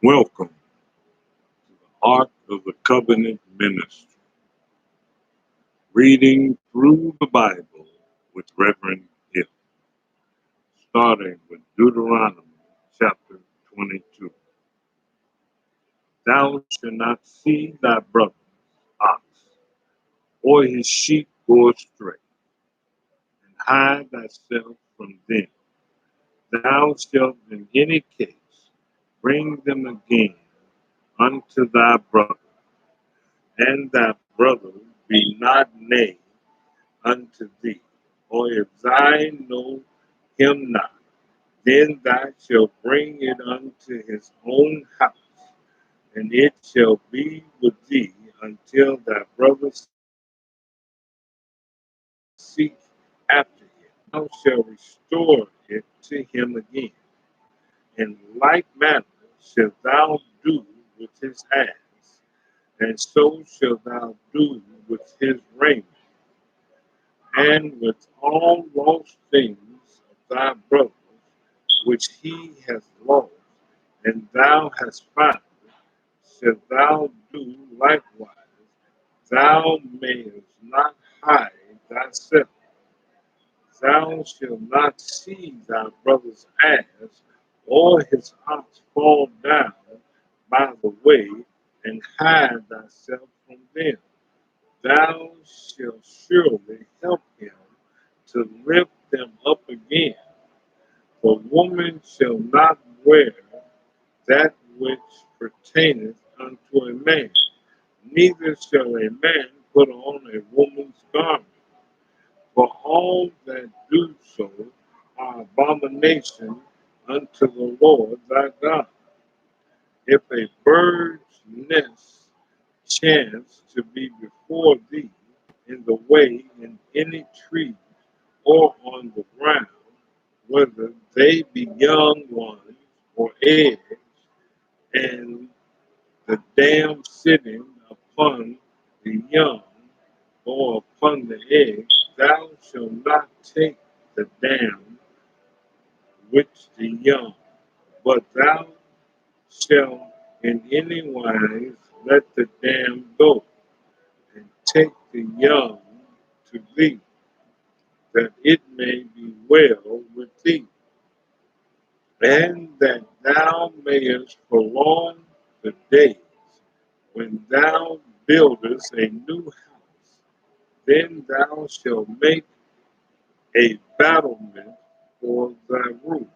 Welcome to the Ark of the Covenant Ministry, reading through the Bible with Reverend Hill, starting with Deuteronomy chapter 22. Thou shalt not see thy brother's ox or his sheep go astray, and hide thyself from them. Thou shalt in any case bring them again unto thy brother, and thy brother be not nigh unto thee, or if thou know him not, then thou shalt bring it unto his own house, and it shall be with thee until thy brother seek after it. Thou shalt restore it to him again. In like manner shalt thou do with his ass, and so shalt thou do with his raiment, and with all lost things of thy brother, which he hath lost, and thou hast found, shalt thou do likewise. Thou mayest not hide thyself. Thou shalt not see thy brother's ass or his ox fall down by the way, and hide thyself from them. Thou shalt surely help him to lift them up again. For woman shall not wear that which pertaineth unto a man, neither shall a man put on a woman's garment. For all that do so are abomination unto the Lord thy God. If a bird's nest chance to be before thee in the way in any tree or on the ground, whether they be young ones or eggs, and the dam sitting upon the young or upon the eggs, thou shalt not take the dam which the young, but thou shalt in any wise let the dam go, and take the young to thee, that it may be well with thee, and that thou mayest prolong the days when thou buildest a new house. Then thou shalt make a battlement for thy roof,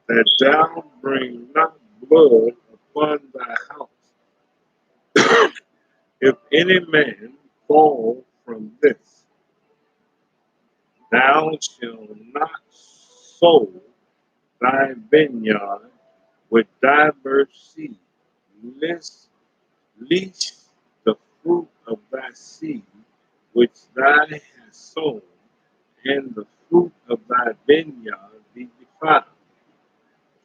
that thou bring not blood upon thy house. If any man fall from this, thou shalt not sow thy vineyard with diverse seed, lest the fruit of thy seed which thou hast sown, and the fruit of thy vineyard be defiled.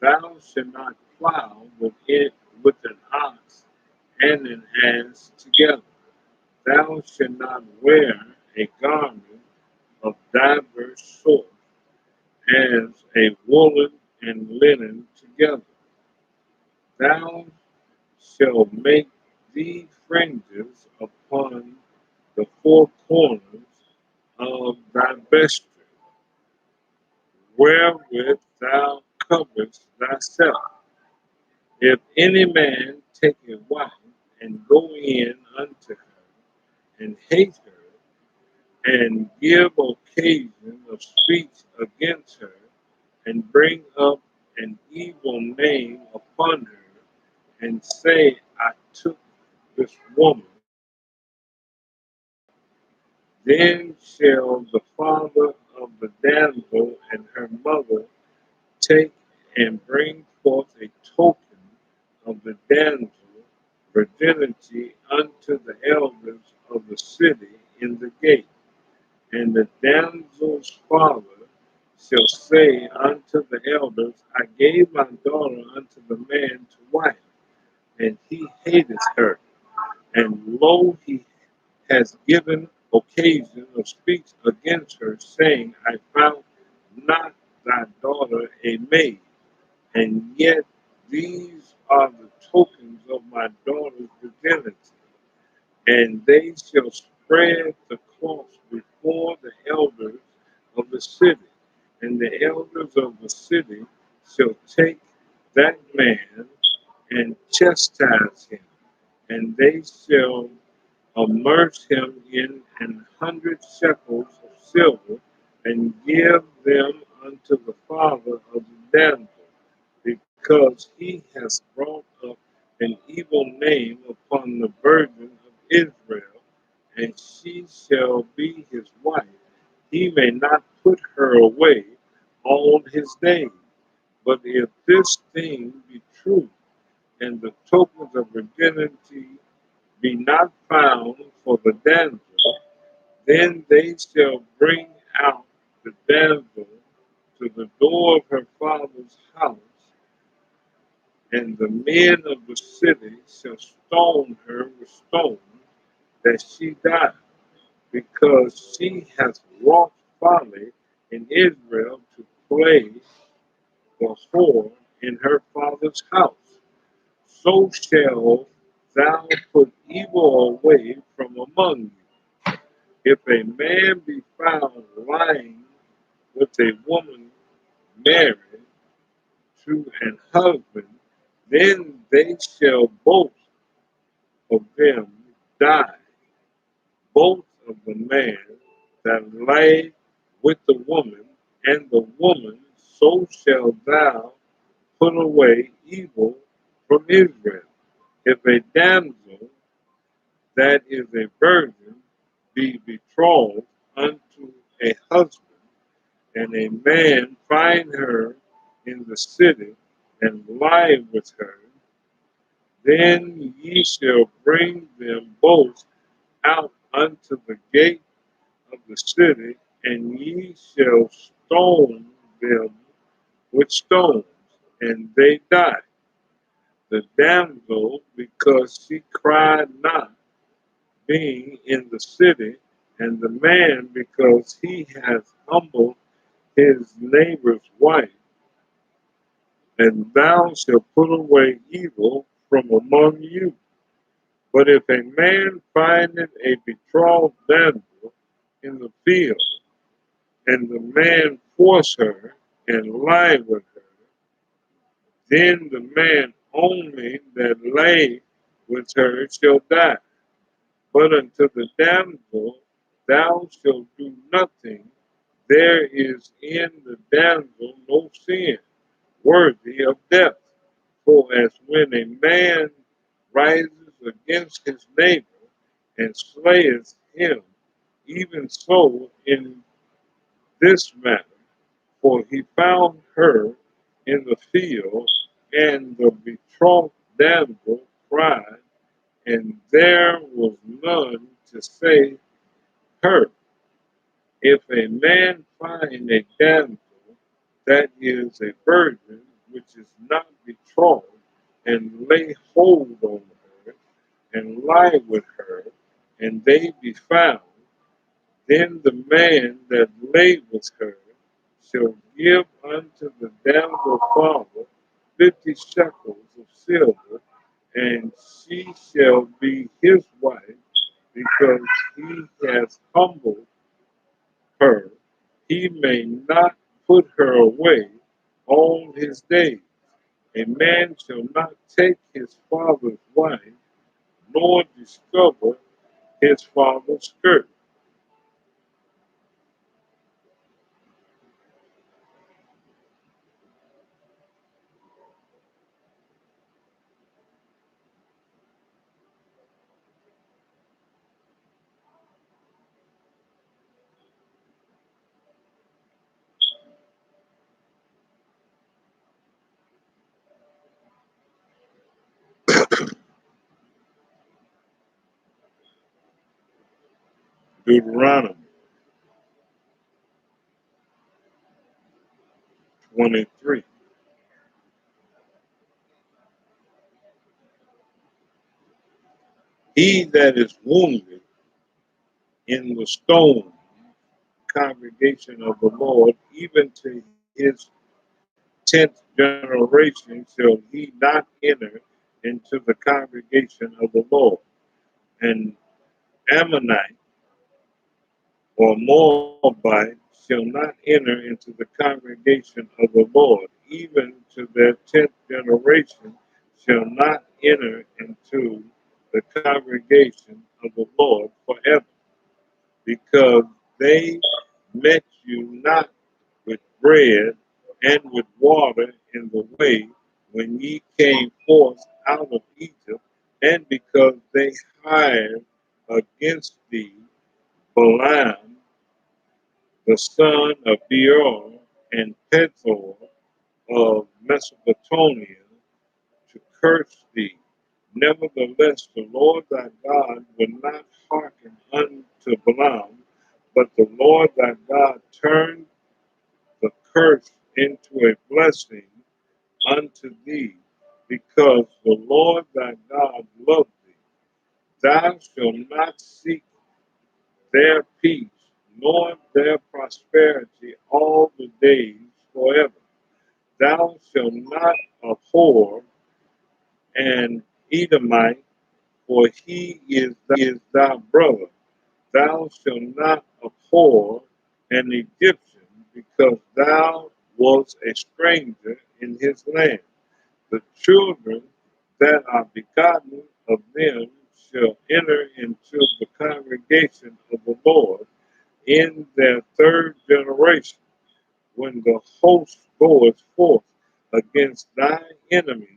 Thou shalt not plow with an ox and an ass together. Thou shalt not wear a garment of diverse sorts, as a woolen and linen together. Thou shalt make thee fringes upon the four corners of thy vesture, wherewith thou coverest thyself. If any man take a wife and go in unto her, and hate her, and give occasion of speech against her, and bring up an evil name upon her, and say, I took this woman, then shall the father of the damsel and her mother take and bring forth a token of the damsel virginity unto the elders of the city in the gate. And the damsel's father shall say unto the elders, I gave my daughter unto the man to wife, and he hateth her. And lo, he has given occasion of speech against her, saying, I found not thy daughter a maid. And yet these are the tokens of my daughter's virginity, and they shall spread the cloths before the elders of the city, and the elders of the city shall take that man and chastise him, and they shall immerse him in 100 shekels of silver, and give them unto the father of the damsel, because he has brought up an evil name upon the virgin of Israel, and she shall be his wife. He may not put her away all his days. But if this thing be true, and the tokens of virginity be not found for the damsel, then they shall bring out the damsel to the door of her father's house, and the men of the city shall stone her with stones, that she die, because she hath wrought folly in Israel to play the whore in her father's house. So shall thou put evil away from among you. If a man be found lying with a woman married to an husband, then they shall both of them die, both of the man that lay with the woman, and the woman. So shall thou put away evil from Israel. If a damsel that is a virgin be betrothed unto a husband, and a man find her in the city, and lie with her, then ye shall bring them both out unto the gate of the city, and ye shall stone them with stones, and they die. The damsel, because she cried not, being in the city, and the man, because he hath humbled his neighbor's wife. And thou shalt put away evil from among you. But if a man findeth a betrothed damsel in the field, and the man force her and lie with her, then the man only that lay with her shall die. But unto the damsel thou shalt do nothing. There is in the damsel no sin worthy of death. For as when a man rises against his neighbor and slayeth him, even so in this matter, for he found her in the field, and the betrothed damsel cried, and there was none to save her. If a man find a damsel that is a virgin, which is not betrothed, and lay hold on her, and lie with her, and they be found, then the man that lay with her shall give unto the damsel father 50 shekels of silver, and she shall be his wife, because he has humbled her. He may not put her away all his days. A man shall not take his father's wife, nor discover his father's skirt. Deuteronomy 23. He that is wounded in the stone congregation of the Lord, even to his 10th generation, shall he not enter into the congregation of the Lord. An Ammonite or Moabite shall not enter into the congregation of the Lord, even to their 10th generation shall not enter into the congregation of the Lord forever, because they met you not with bread and with water in the way when ye came forth out of Egypt, and because they hired against thee Balaam the son of Beor and Pethor of Mesopotamia to curse thee. Nevertheless, the Lord thy God will not hearken unto Balaam, but the Lord thy God turned the curse into a blessing unto thee, because the Lord thy God loved thee. Thou shalt not seek their peace, nor their prosperity all the days forever. Thou shalt not abhor an Edomite, for he is thy brother. Thou shalt not abhor an Egyptian, because thou wast a stranger in his land. The children that are begotten of them shall enter into the congregation of the Lord in their 3rd generation, when the host goeth forth against thy enemies.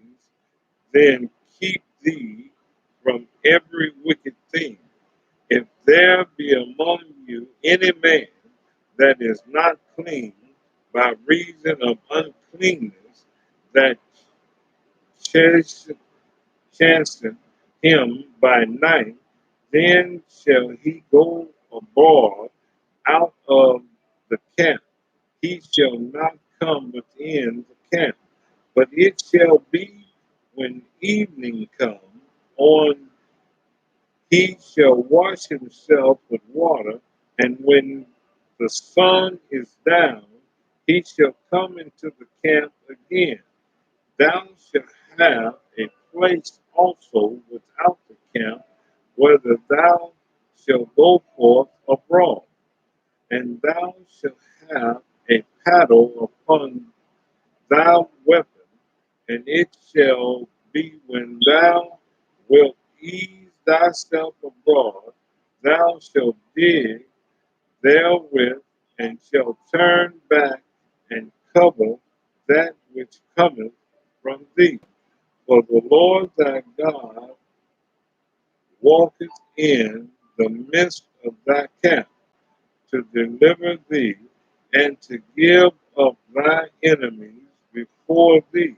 Then keep thee from every wicked thing. If there be among you any man that is not clean by reason of uncleanness, that chasten him by night, then shall he go abroad out of the camp. He shall not come within the camp. But it shall be when evening comes on, he shall wash himself with water, and when the sun is down, he shall come into the camp again. Thou shalt have a place also without the camp, whether thou shalt go forth abroad, and thou shalt have a paddle upon thy weapon, and it shall be when thou wilt ease thyself abroad, thou shalt dig therewith, and shalt turn back and cover that which cometh from thee. For the Lord thy God walketh in the midst of thy camp to deliver thee and to give up thy enemies before thee.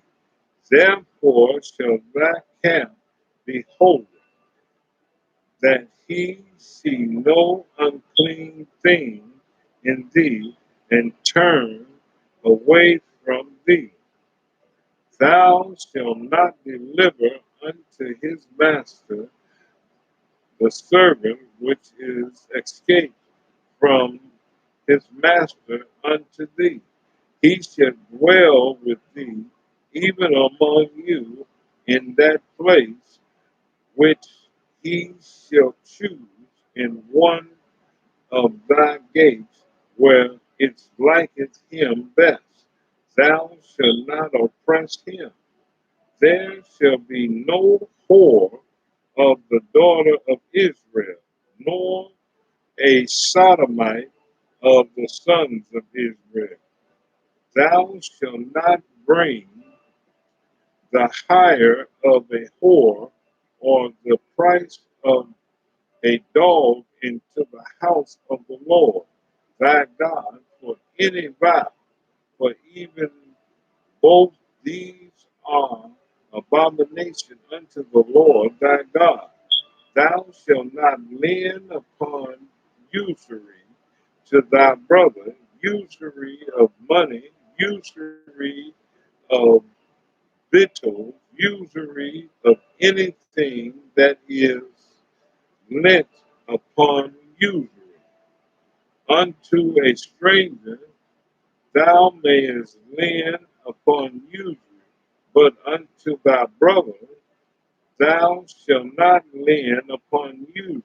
Therefore shall thy camp be holy, that he see no unclean thing in thee, and turn away from thee. Thou shalt not deliver unto his master the servant which is escaped from his master unto thee. He shall dwell with thee, even among you, in that place which he shall choose in one of thy gates, where it liketh him best. Thou shalt not oppress him. There shall be no whore of the daughter of Israel, nor a sodomite of the sons of Israel. Thou shalt not bring the hire of a whore, or the price of a dog into the house of the Lord thy God for any vow, for even both these are abomination unto the Lord thy God. Thou shalt not lend upon usury to thy brother, usury of money, usury of victuals, usury of anything that is lent upon usury. Unto a stranger thou mayest lend upon usury, but unto thy brother thou shalt not lend upon you,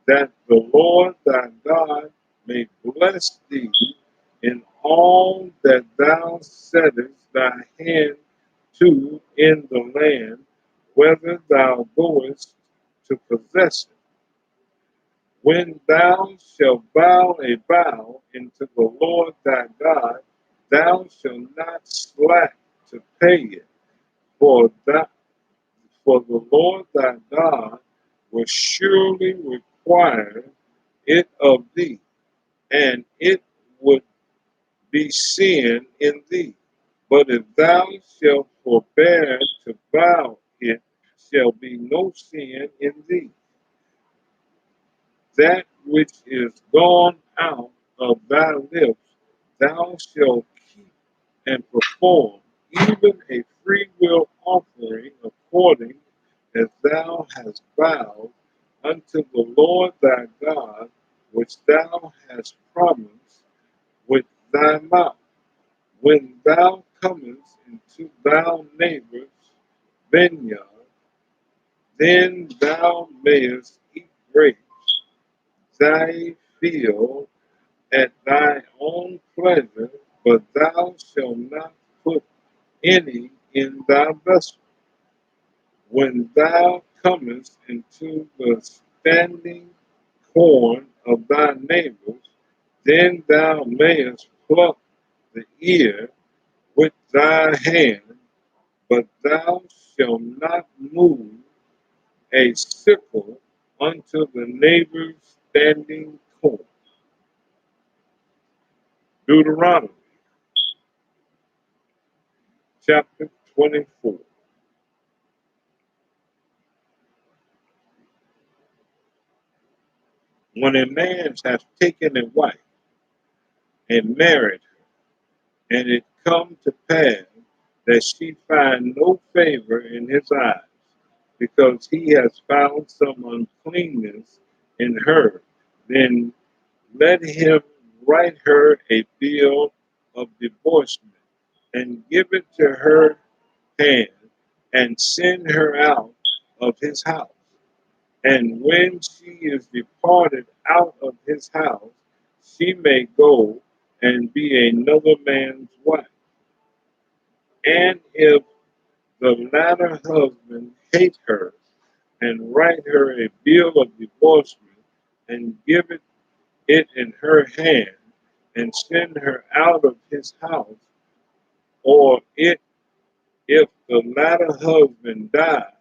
that the Lord thy God may bless thee in all that thou settest thy hand to in the land, whether thou goest to possess it. When thou shalt vow unto the Lord thy God, thou shalt not slack to pay it, for that for the Lord thy God will surely require it of thee, and it would be sin in thee. But if thou shalt forbear to vow it, shall be no sin in thee. That which is gone out of thy lips, thou shalt keep and perform, even a free will offering according as thou hast vowed unto the Lord thy God, which thou hast promised with thy mouth. When thou comest into thy neighbor's vineyard, then thou mayest eat grapes thy field at thy own pleasure, but thou shalt not put any in thy vessel. When thou comest into the standing corn of thy neighbors, then thou mayest pluck the ear with thy hand, but thou shalt not move a sickle unto the neighbor's standing corn. Deuteronomy chapter 24. When a man has taken a wife and married her, and it come to pass that she find no favor in his eyes, because he has found some uncleanness in her, then let him write her a bill of divorcement and give it to her hand and send her out of his house. And when she is departed out of his house, she may go and be another man's wife. And if the latter husband hate her, and write her a bill of divorcement, and give it in her hand, and send her out of his house, or if the latter husband die,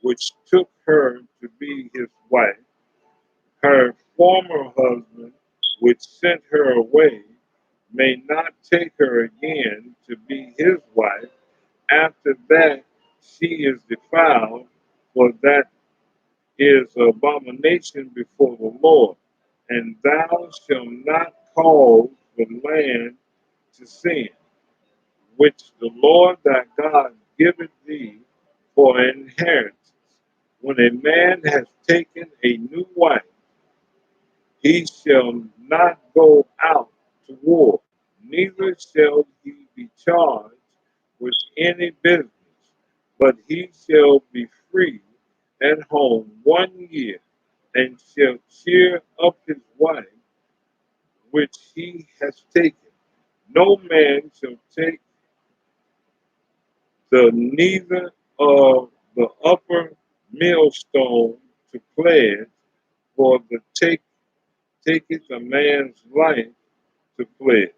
which took her to be his wife, her former husband, which sent her away, may not take her again to be his wife. After that, she is defiled, for that is abomination before the Lord. And thou shalt not cause the land to sin, which the Lord thy God giveth thee for an inheritance. When a man has taken a new wife, he shall not go out to war, neither shall he be charged with any business, but he shall be free at home 1 year, and shall cheer up his wife which he has taken. No man shall take the neither of the upper millstone to pledge, for the taketh a man's life to pledge.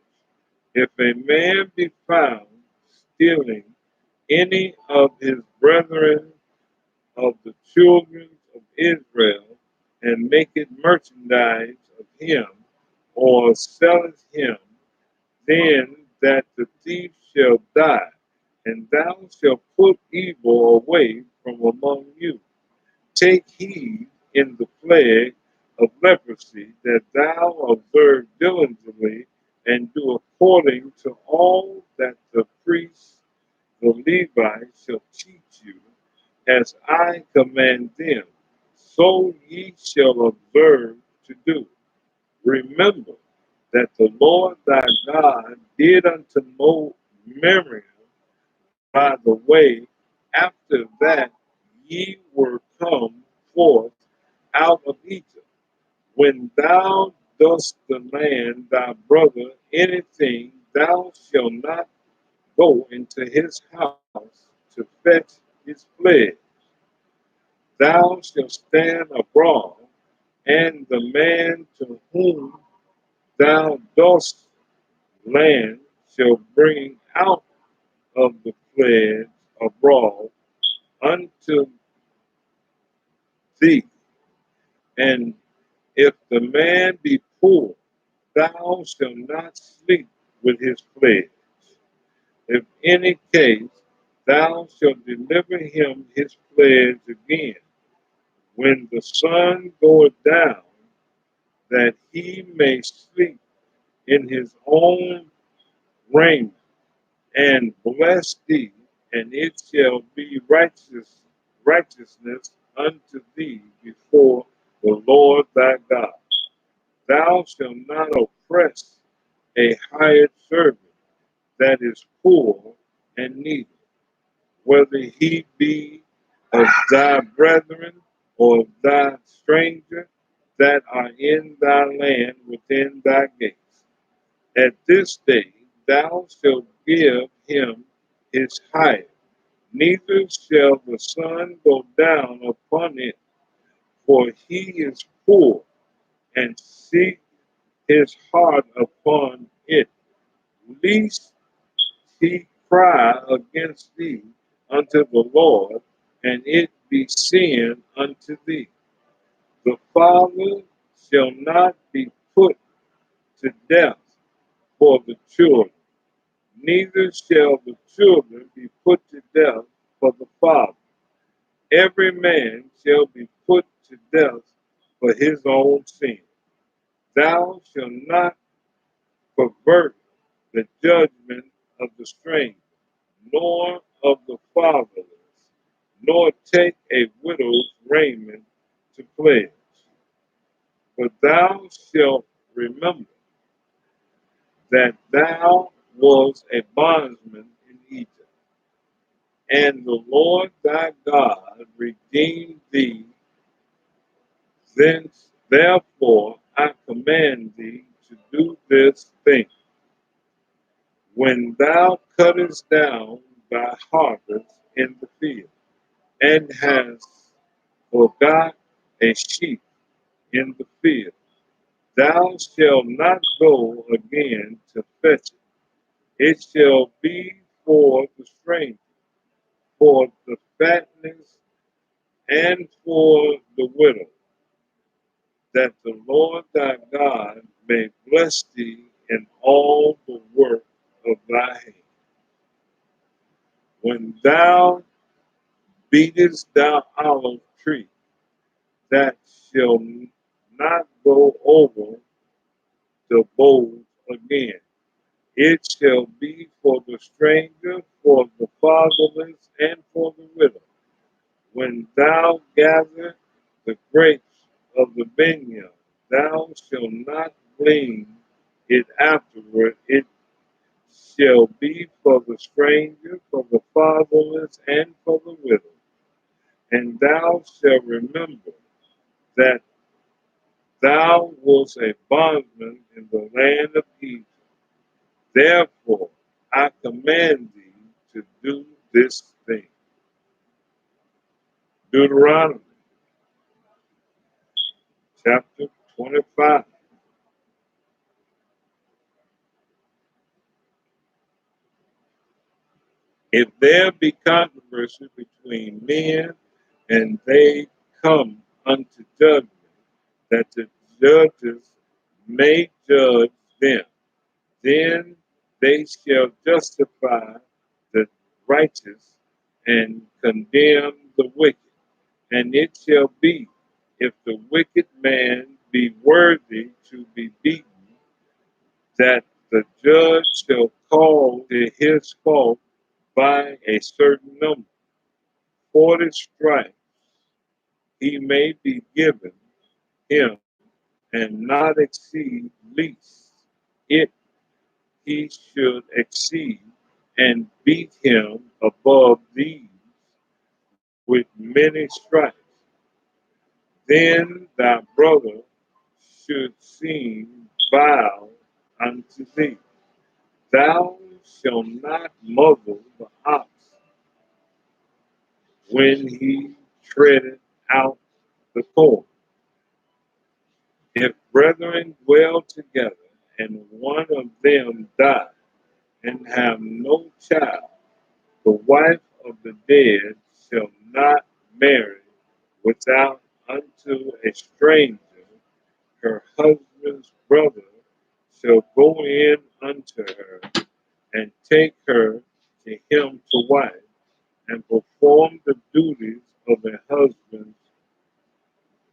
If a man be found stealing any of his brethren of the children of Israel, and maketh merchandise of him, or selleth him, then that the thief shall die, and thou shalt put evil away from among you. Take heed in the plague of leprosy that thou observe diligently, and do according to all that the priests, the Levites, shall teach you, as I command them, so ye shall observe to do. Remember that the Lord thy God did unto Miriam by the way after that ye were come forth out of Egypt. When thou dost demand thy brother anything, thou shalt not go into his house to fetch his pledge. Thou shalt stand abroad, and the man to whom thou dost land shall bring out of the pledge abroad unto thee. And if the man be poor, thou shalt not sleep with his pledge. If any case, thou shalt deliver him his pledge again when the sun goeth down, that he may sleep in his own raiment, and bless thee, and it shall be righteousness unto thee before the Lord thy God. Thou shalt not oppress a hired servant that is poor and needy, whether he be of thy brethren or thy stranger that are in thy land within thy gates. At this day thou shalt give him his hire, neither shall the sun go down upon it, for he is poor, and seek his heart upon it, lest he cry against thee unto the Lord, and it be sin unto thee. The father shall not be put to death for the children, neither shall the children be put to death for the father. Every man shall be put to death for his own sin. Thou shalt not pervert the judgment of the stranger, nor of the fatherless, nor take a widow's raiment to pledge. For thou shalt remember that thou was a bondsman in Egypt, and the Lord thy God redeemed thee thence. Therefore I command thee to do this thing. When thou cuttest down thy harvest in the field, and hast forgot a sheep in the field, thou shalt not go again to fetch it. It shall be for the stranger, for the fatness, and for the widow, that the Lord thy God may bless thee in all the work of thy hand. When thou beatest thy olive tree, that shall not go over the bowls again. It shall be for the stranger, for the fatherless, and for the widow. When thou gather the grapes of the vineyard, thou shalt not glean it afterward. It shall be for the stranger, for the fatherless, and for the widow. And thou shalt remember that thou wast a bondman in the land of Egypt. Therefore I command thee to do this thing. Deuteronomy chapter 25. If there be controversy between men, and they come unto judgment, that the judges may judge them, then they shall justify the righteous and condemn the wicked. And it shall be, if the wicked man be worthy to be beaten, that the judge shall call to his fault by a certain number, 40 stripes he may be given him, and not exceed, least it he should exceed, and beat him above these with many stripes. Then thy brother should seem vile unto thee. Thou shalt not muzzle the ox when he treadeth out the corn. If brethren dwell together, and one of them die, and have no child, the wife of the dead shall not marry without unto a stranger. Her husband's brother shall go in unto her, and take her to him to wife, and perform the duties of a husband's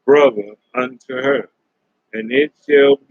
brother unto her. And it shall be